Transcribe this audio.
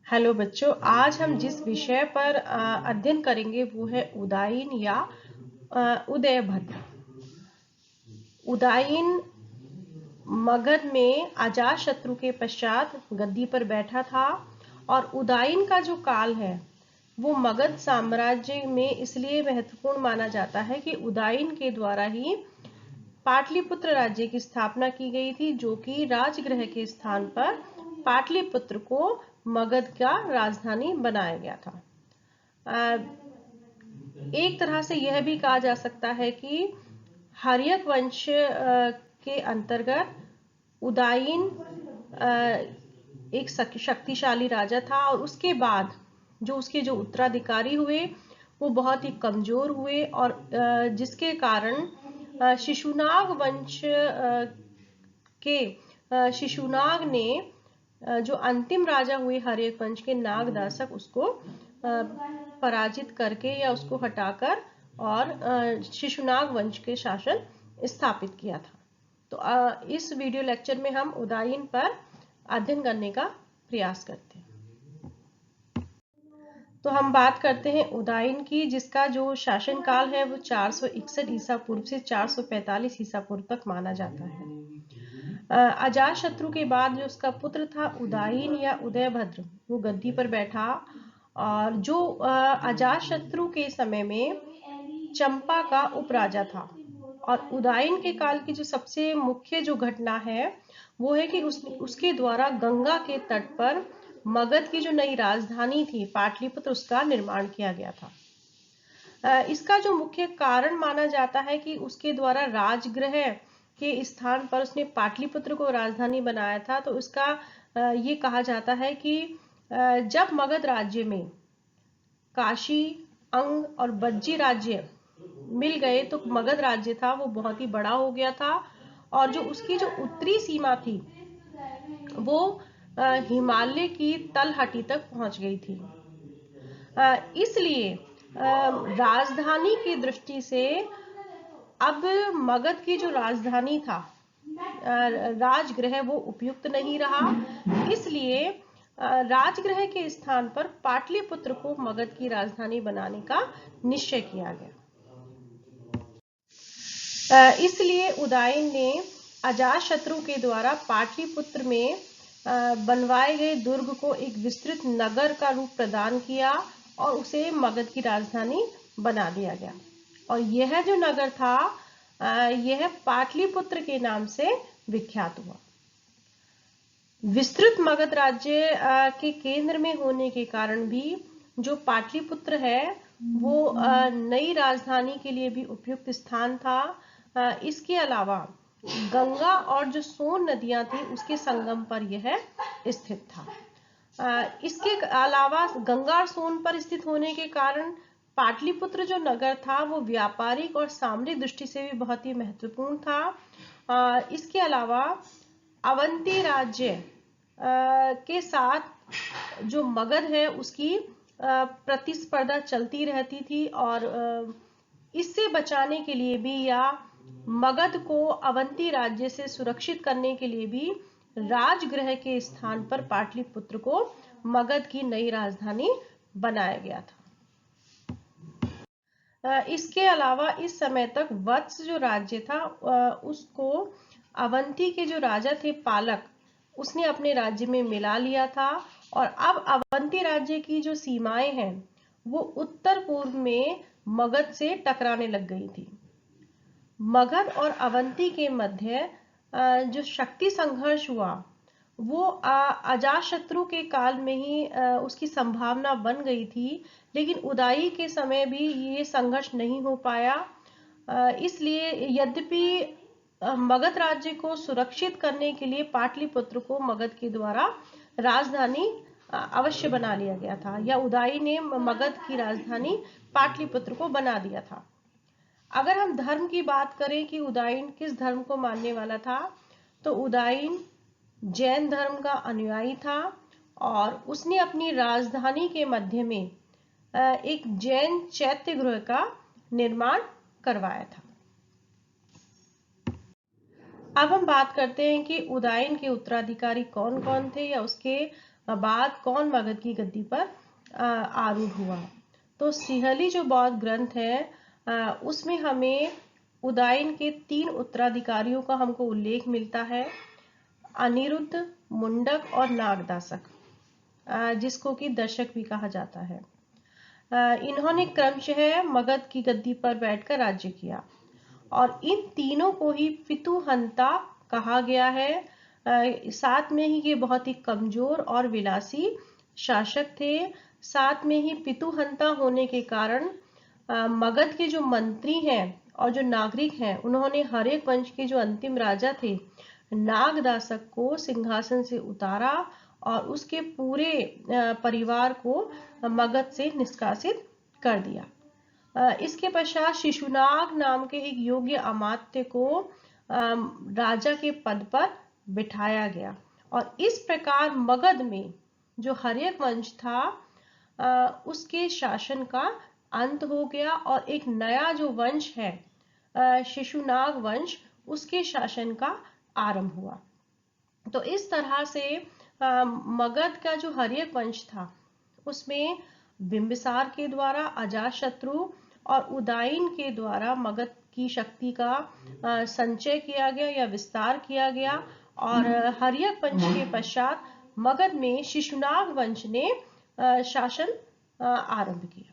Hello बच्चों, आज हम जिस विषय पर अध्ययन करेंगे वो है उदायीन या उदयभद्र। उदायीन मगध में अजातशत्रु के पश्चात गद्दी पर बैठा था और उदायीन का जो काल है वो मगध साम्राज्य में इसलिए महत्वपूर्ण माना जाता है कि उदायीन के द्वारा ही पाटलिपुत्र राज्य की स्थापना की गई थी, जो कि राजगृह के स्थान पर पाटलिपुत्र को मगध का राजधानी बनाया गया था। एक तरह से यह भी कहा जा सकता है कि हर्यक वंश के अंतर्गत उदायीन एक शक्तिशाली राजा था और उसके बाद उसके जो उत्तराधिकारी हुए वो बहुत ही कमजोर हुए और जिसके कारण शिशुनाग वंश के शिशुनाग ने जो अंतिम राजा हुए हर्यक वंश के नागदासक उसको पराजित करके या उसको हटाकर और शिशुनाग वंश के शासन स्थापित किया था। तो इस वीडियो लेक्चर में हम उदायीन पर अध्ययन करने का प्रयास करते हैं। तो हम बात करते हैं उदायीन की, जिसका जो शासन काल है वो 461 ईसा पूर्व से 445 ईसा पूर्व तक माना जाता है। अजातशत्रु के बाद जो उसका पुत्र था उदायीन या उदयभद्र वो गद्दी पर बैठा और जो अजातशत्रु के समय में चंपा का उपराजा था। और उदायीन के काल की जो सबसे मुख्य जो घटना है वो है कि उसके द्वारा गंगा के तट पर मगध की जो नई राजधानी थी पाटलिपुत्र उसका निर्माण किया गया था। इसका जो मुख्य कारण माना जाता है कि उसके द्वारा राजगृह के स्थान पर उसने पाटलिपुत्र को राजधानी बनाया था। तो इसका ये कहा जाता है कि जब मगध राज्य में काशी, अंग और बज्जी राज्य मिल गए तो मगध राज्य था वो बहुत ही बड़ा हो गया था और जो उसकी जो उत्तरी सीमा थी वो हिमालय की तलहटी तक पहुंच गई थी। इसलिए राजधानी की दृष्टि से अब मगध की जो राजधानी था राजगृह वो उपयुक्त नहीं रहा, इसलिए राजगृह के स्थान पर पाटलिपुत्र को मगध की राजधानी बनाने का निश्चय किया गया। इसलिए उदायीन ने अजातशत्रु के द्वारा पाटलिपुत्र में बनवाए गए दुर्ग को एक विस्तृत नगर का रूप प्रदान किया और उसे मगध की राजधानी बना दिया गया। और यह जो नगर था यह पाटलिपुत्र के नाम से विख्यात हुआ। विस्तृत मगध राज्य के केंद्र में होने के कारण भी जो पाटलिपुत्र है वो नई राजधानी के लिए भी उपयुक्त स्थान था। इसके अलावा गंगा और जो सोन नदियां थी उसके संगम पर यह स्थित था। इसके अलावा गंगा और सोन पर स्थित होने के कारण पाटलिपुत्र जो नगर था वो व्यापारिक और सामरिक दृष्टि से भी बहुत ही महत्वपूर्ण था। इसके अलावा अवंती राज्य के साथ जो मगध है उसकी प्रतिस्पर्धा चलती रहती थी और इससे बचाने के लिए भी या मगध को अवंती राज्य से सुरक्षित करने के लिए भी राजगृह के स्थान पर पाटलिपुत्र को मगध की नई राजधानी बनाया गया था। इसके अलावा इस समय तक वत्स जो राज्य था उसको अवंती के जो राजा थे पालक उसने अपने राज्य में मिला लिया था और अब अवंती राज्य की जो सीमाएं हैं वो उत्तर पूर्व में मगध से टकराने लग गई थी। मगध और अवंती के मध्य जो शक्ति संघर्ष हुआ वो अजातशत्रु के काल में ही उसकी संभावना बन गई थी, लेकिन उदाई के समय भी ये संघर्ष नहीं हो पाया। इसलिए यद्यपि मगध राज्य को सुरक्षित करने के लिए पाटलिपुत्र को मगध के द्वारा राजधानी अवश्य बना लिया गया था या उदाई ने मगध की राजधानी पाटलिपुत्र को बना दिया था। अगर हम धर्म की बात करें कि उदायीन किस धर्म को मानने वाला था, तो उदायीन जैन धर्म का अनुयायी था और उसने अपनी राजधानी के मध्य में एक जैन चैत्य गृह का निर्माण करवाया था। अब हम बात करते हैं कि उदायीन के उत्तराधिकारी कौन कौन थे या उसके बाद कौन मगध की गद्दी पर आरूढ़ हुआ। तो सिंहली जो बौद्ध ग्रंथ है उसमें हमें उदयन के 3 उत्तराधिकारियों का हमको उल्लेख मिलता है, अनिरुद्ध, मुंडक और नागदासक, जिसको कि दशक भी कहा जाता है। इन्होंने क्रमशः मगध की गद्दी पर बैठकर राज्य किया और इन तीनों को ही पितुहंता कहा गया है। साथ में ही ये बहुत ही कमजोर और विलासी शासक थे। साथ में ही पितुहंता होने के कारण मगध के जो मंत्री हैं और जो नागरिक हैं, उन्होंने हर्यक वंश के जो अंतिम राजा थे नागदासक को सिंहासन से उतारा और उसके पूरे परिवार को मगध से निष्कासित कर दिया। इसके पश्चात शिशुनाग नाम के एक योग्य अमात्य को राजा के पद पर बिठाया गया और इस प्रकार मगध में जो हर्यक वंश था उसके शासन का अंत हो गया और एक नया जो वंश है शिशुनाग वंश, उसके शासन का आरंभ हुआ। तो इस तरह से मगध का जो हर्यक वंश था उसमें बिंबिसार के द्वारा, अजातशत्रु और उदयन के द्वारा मगध की शक्ति का संचय किया गया या विस्तार किया गया और हर्यक वंश के पश्चात मगध में शिशुनाग वंश ने शासन आरंभ किया।